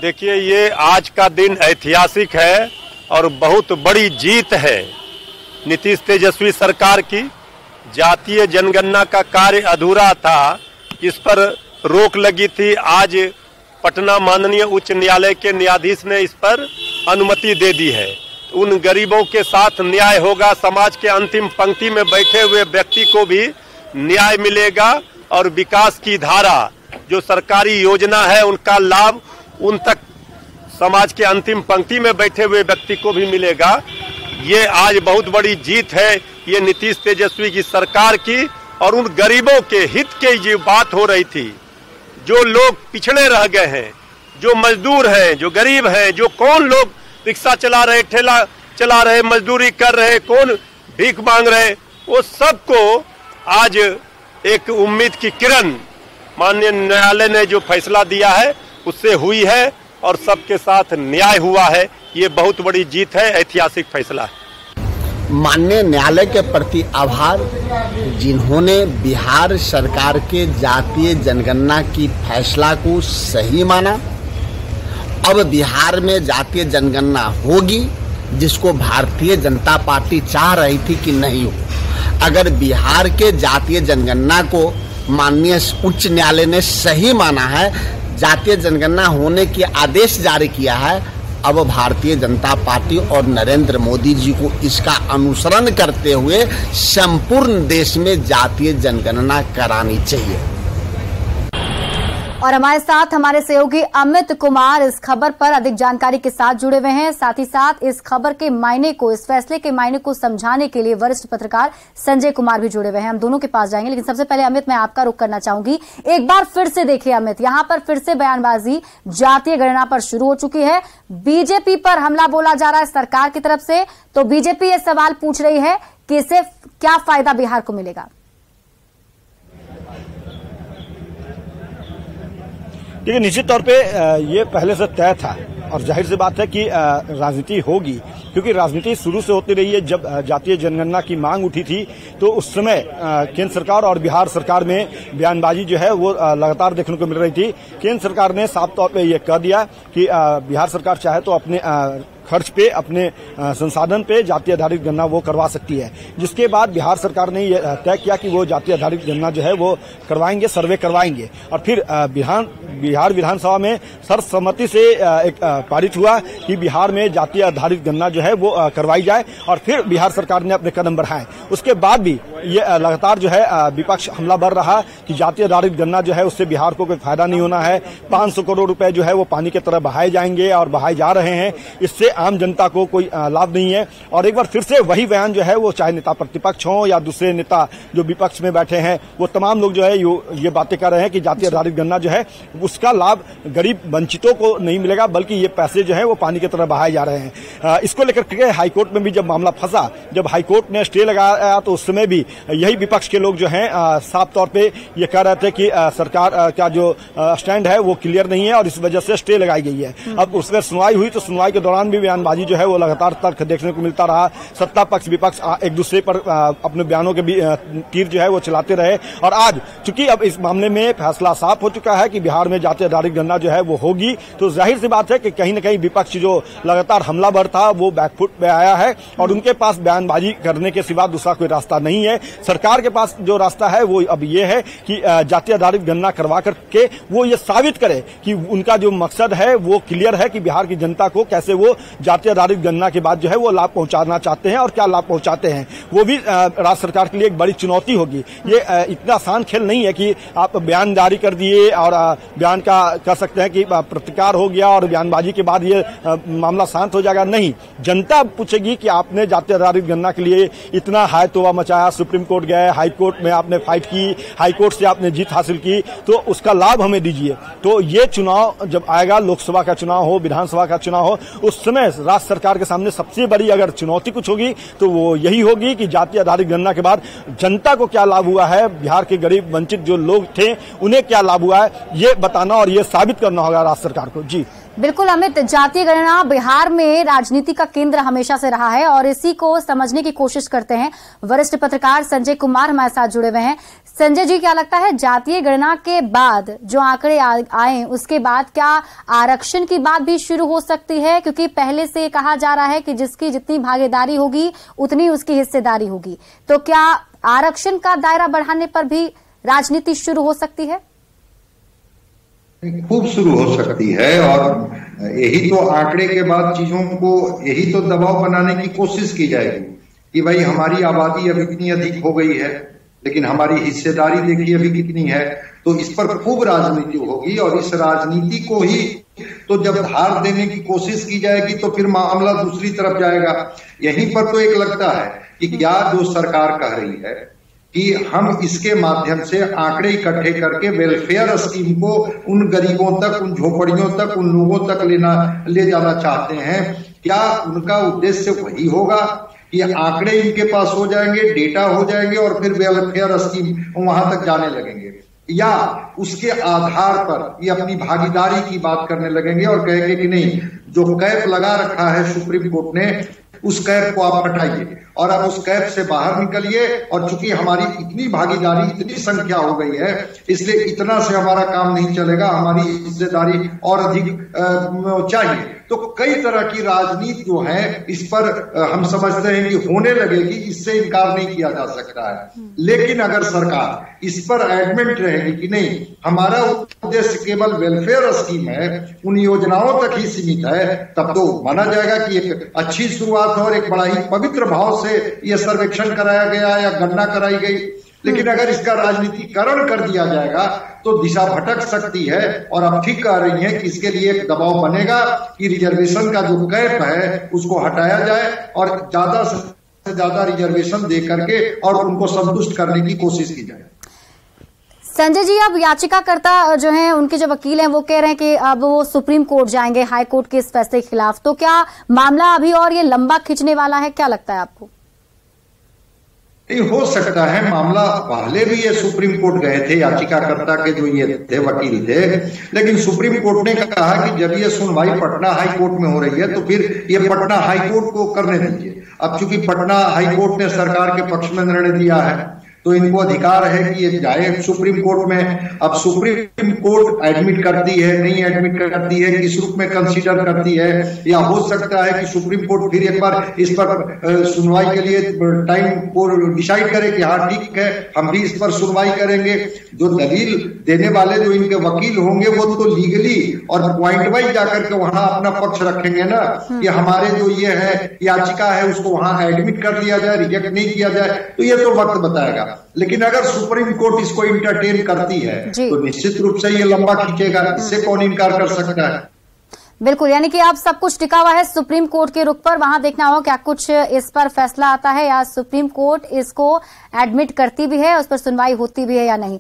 देखिए, ये आज का दिन ऐतिहासिक है और बहुत बड़ी जीत है नीतीश तेजस्वी सरकार की। जातीय जनगणना का कार्य अधूरा था, इस पर रोक लगी थी। आज पटना माननीय उच्च न्यायालय के न्यायाधीश ने इस पर अनुमति दे दी है। उन गरीबों के साथ न्याय होगा, समाज के अंतिम पंक्ति में बैठे हुए व्यक्ति को भी न्याय मिलेगा और विकास की धारा जो सरकारी योजना है उनका लाभ उन तक समाज के अंतिम पंक्ति में बैठे हुए व्यक्ति को भी मिलेगा। ये आज बहुत बड़ी जीत है ये नीतीश तेजस्वी की सरकार की। और उन गरीबों के हित की जो बात हो रही थी, जो लोग पिछड़े रह गए हैं, जो मजदूर हैं, जो गरीब हैं, जो कौन लोग रिक्शा चला रहे, ठेला चला रहे, मजदूरी कर रहे, कौन भीख मांग रहे, वो सबको आज एक उम्मीद की किरण माननीय न्यायालय ने जो फैसला दिया है उससे हुई है और सबके साथ न्याय हुआ है। ये बहुत बड़ी जीत है, ऐतिहासिक फैसला है। माननीय न्यायालय के प्रति आभार, जिन्होंने बिहार सरकार के जातीय जनगणना की फैसला को सही माना। अब बिहार में जातीय जनगणना होगी, जिसको भारतीय जनता पार्टी चाह रही थी कि नहीं हो। अगर बिहार के जातीय जनगणना को माननीय उच्च न्यायालय ने सही माना है, जातीय जनगणना होने के आदेश जारी किया है, अब भारतीय जनता पार्टी और नरेंद्र मोदी जी को इसका अनुसरण करते हुए संपूर्ण देश में जातीय जनगणना करानी चाहिए। और हमारे साथ हमारे सहयोगी अमित कुमार इस खबर पर अधिक जानकारी के साथ जुड़े हुए हैं। साथ ही साथ इस खबर के मायने को, इस फैसले के मायने को समझाने के लिए वरिष्ठ पत्रकार संजय कुमार भी जुड़े हुए हैं। हम दोनों के पास जाएंगे, लेकिन सबसे पहले अमित, मैं आपका रुख करना चाहूंगी। एक बार फिर से देखिए अमित, यहाँ पर फिर से बयानबाजी जातीय गणना पर शुरू हो चुकी है। बीजेपी पर हमला बोला जा रहा है सरकार की तरफ से। तो बीजेपी ये सवाल पूछ रही है कि इससे क्या फायदा बिहार को मिलेगा। देखिए, निश्चित तौर पे ये पहले से तय था और जाहिर सी बात है कि राजनीति होगी, क्योंकि राजनीति शुरू से होती रही है। जब जातीय जनगणना की मांग उठी थी तो उस समय केंद्र सरकार और बिहार सरकार में बयानबाजी जो है वो लगातार देखने को मिल रही थी। केंद्र सरकार ने साफ तौर पे ये कह दिया कि बिहार सरकार चाहे तो अपने खर्च पे, अपने संसाधन पे जातीय आधारित गणना वो करवा सकती है। जिसके बाद बिहार सरकार ने ये तय किया कि वो जातीय आधारित गणना जो है वो करवाएंगे, सर्वे करवाएंगे। और फिर बिहार विधानसभा में सर्वसम्मति से एक पारित हुआ कि बिहार में जातीय आधारित गणना जो है वो करवाई जाए। और फिर बिहार सरकार ने अपने कदम बढ़ाए। उसके बाद भी ये लगातार जो है विपक्ष हमला बर रहा कि जातीय आधारित गणना जो है उससे बिहार को कोई फायदा नहीं होना है। 500 करोड़ रुपए जो है वो पानी की तरह बहाए जाएंगे और बहाए जा रहे हैं। इससे आम जनता को कोई लाभ नहीं है। और एक बार फिर से वही बयान जो है वो चाहे नेता प्रतिपक्ष हो या दूसरे नेता जो विपक्ष में बैठे हैं, वो तमाम लोग जो है ये बातें कर रहे हैं कि जातीय आधारित गणना जो है उसका लाभ गरीब वंचितों को नहीं मिलेगा, बल्कि ये पैसे जो है वो पानी की तरह बहाए जा रहे हैं। इसको लेकर के हाईकोर्ट में भी जब मामला फंसा, जब हाईकोर्ट ने स्टे लगाया तो उस समय भी यही विपक्ष के लोग जो हैं साफ तौर पे ये कह रहे थे कि सरकार का जो स्टैंड है वो क्लियर नहीं है और इस वजह से स्टे लगाई गई है। अब उसमें सुनवाई हुई तो सुनवाई के दौरान भी बयानबाजी जो है वो लगातार तर्क देखने को मिलता रहा। सत्ता पक्ष विपक्ष एक दूसरे पर अपने बयानों के तीर जो है वो चलाते रहे। और आज चूंकि अब इस मामले में फैसला साफ हो चुका है कि बिहार में जातीय आधारित गणना जो है वो होगी, तो जाहिर सी बात है कि कहीं न कहीं विपक्ष जो लगातार हमलावर था वो बैकफुट पे आया है और उनके पास बयानबाजी करने के सिवा दूसरा कोई रास्ता नहीं है। सरकार के पास जो रास्ता है वो अब ये है कि जातीय आधारित गणना करवा करके वो ये साबित करे कि उनका जो मकसद है वो क्लियर है कि बिहार की जनता को कैसे वो जातीय आधारित गणना के बाद जो है वो लाभ पहुंचाना चाहते हैं और क्या लाभ पहुंचाते हैं। वो भी राज्य सरकार के लिए एक बड़ी चुनौती होगी। ये इतना आसान खेल नहीं है कि आप बयान जारी कर दिए और बयान का कह सकते हैं कि प्रतिकार हो गया और बयानबाजी के बाद ये मामला शांत हो जाएगा। नहीं, जनता पूछेगी कि आपने जातीय आधारित गणना के लिए इतना हाय तोबा मचाया, सुप्रीम कोर्ट गए, हाई कोर्ट में आपने फाइट की, हाई कोर्ट से आपने जीत हासिल की, तो उसका लाभ हमें दीजिए। तो ये चुनाव जब आएगा, लोकसभा का चुनाव हो, विधानसभा का चुनाव हो, उस समय राज्य सरकार के सामने सबसे बड़ी अगर चुनौती कुछ होगी तो वो यही होगी कि जातीय आधारित गणना के बाद जनता को क्या लाभ हुआ है, बिहार के गरीब वंचित जो लोग थे उन्हें क्या लाभ हुआ है, ये बताना और ये साबित करना होगा राज्य सरकार को। जी बिल्कुल अमित, जातीय गणना बिहार में राजनीति का केंद्र हमेशा से रहा है और इसी को समझने की कोशिश करते हैं। वरिष्ठ पत्रकार संजय कुमार हमारे साथ जुड़े हुए हैं। संजय जी, क्या लगता है जातीय गणना के बाद जो आंकड़े आए उसके बाद क्या आरक्षण की बात भी शुरू हो सकती है? क्योंकि पहले से कहा जा रहा है कि जिसकी जितनी भागीदारी होगी उतनी उसकी हिस्सेदारी होगी, तो क्या आरक्षण का दायरा बढ़ाने पर भी राजनीति शुरू हो सकती है? खूब शुरू हो सकती है, और यही तो आंकड़े के बाद चीजों को यही तो दबाव बनाने की कोशिश की जाएगी कि भाई हमारी आबादी अब इतनी अधिक हो गई है, लेकिन हमारी हिस्सेदारी देखिए अभी कितनी है। तो इस पर खूब राजनीति होगी, और इस राजनीति को ही तो जब धार देने की कोशिश की जाएगी तो फिर मामला दूसरी तरफ जाएगा। यहीं पर तो एक लगता है कि क्या जो सरकार कह रही है कि हम इसके माध्यम से आंकड़े इकट्ठे करके वेलफेयर स्कीम को उन गरीबों तक, उन झोपड़ियों तक, उन लोगों तक ले जाना चाहते हैं, क्या उनका उद्देश्य वही होगा कि आंकड़े इनके पास हो जाएंगे, डेटा हो जाएंगे और फिर वेलफेयर स्कीम वहां तक जाने लगेंगे, या उसके आधार पर ये अपनी भागीदारी की बात करने लगेंगे और कहेंगे कि नहीं, जो कैप लगा रखा है सुप्रीम कोर्ट ने उस कैप को आप हटाइए और आप उस कैप से बाहर निकलिए, और चूंकि हमारी इतनी भागीदारी, इतनी संख्या हो गई है, इसलिए इतना से हमारा काम नहीं चलेगा, हमारी हिस्सेदारी और अधिक चाहिए। तो कई तरह की राजनीति जो है इस पर हम समझते हैं कि होने लगेगी, इससे इनकार नहीं किया जा सकता है। लेकिन अगर सरकार इस पर एडमेंट रहेगी कि नहीं, हमारा उद्देश्य केवल वेलफेयर स्कीम है, उन योजनाओं तक ही सीमित है, तब तो माना जाएगा कि एक अच्छी शुरुआत और एक बड़ा ही पवित्र भाव से यह सर्वेक्षण कराया गया या गणना कराई गई। लेकिन अगर इसका राजनीतिकरण कर दिया जाएगा तो दिशा भटक सकती है, और आप ठीक कह रही हैं कि इसके लिए एक दबाव बनेगा कि रिजर्वेशन का जो कैप है उसको हटाया जाए और ज्यादा से ज्यादा रिजर्वेशन दे करके और उनको संतुष्ट करने की कोशिश की जाए। संजय जी, अब याचिकाकर्ता जो हैं, उनके जो वकील हैं, वो कह रहे हैं कि अब वो सुप्रीम कोर्ट जाएंगे हाई कोर्ट के इस फैसले के खिलाफ, तो क्या मामला अभी और ये लंबा खिंचने वाला है? क्या लगता है आपको? हो सकता है मामला, पहले भी ये सुप्रीम कोर्ट गए थे याचिकाकर्ता के जो ये थे वकील थे, लेकिन सुप्रीम कोर्ट ने कहा कि जब ये सुनवाई पटना हाई कोर्ट में हो रही है तो फिर ये पटना हाई कोर्ट को करने दीजिए। अब चूंकि पटना हाई कोर्ट ने सरकार के पक्ष में निर्णय दिया है तो इनको अधिकार है कि ये जाए सुप्रीम कोर्ट में। अब सुप्रीम कोर्ट एडमिट करती है, नहीं एडमिट करती है, किस रूप में कंसीडर करती है, या हो सकता है कि सुप्रीम कोर्ट फिर एक बार इस पर सुनवाई के लिए टाइम को डिसाइड करे कि हाँ ठीक है, हम भी इस पर सुनवाई करेंगे। जो दलील देने वाले जो इनके वकील होंगे वो तो लीगली और पॉइंट वाइज जाकर के वहां अपना पक्ष रखेंगे ना, कि हमारे जो ये है याचिका है उसको वहां एडमिट कर लिया जाए, रिजेक्ट नहीं किया जाए, तो ये तो वक्त बताएगा। लेकिन अगर सुप्रीम कोर्ट इसको इंटरटेन करती है तो निश्चित रूप से ये लंबा खींचेगा, इससे कौन इनकार कर सकता है। बिल्कुल, यानी कि अब सब कुछ टिका हुआ है सुप्रीम कोर्ट के रुख पर, वहां देखना होगा क्या कुछ इस पर फैसला आता है, या सुप्रीम कोर्ट इसको एडमिट करती भी है, उस पर सुनवाई होती भी है या नहीं।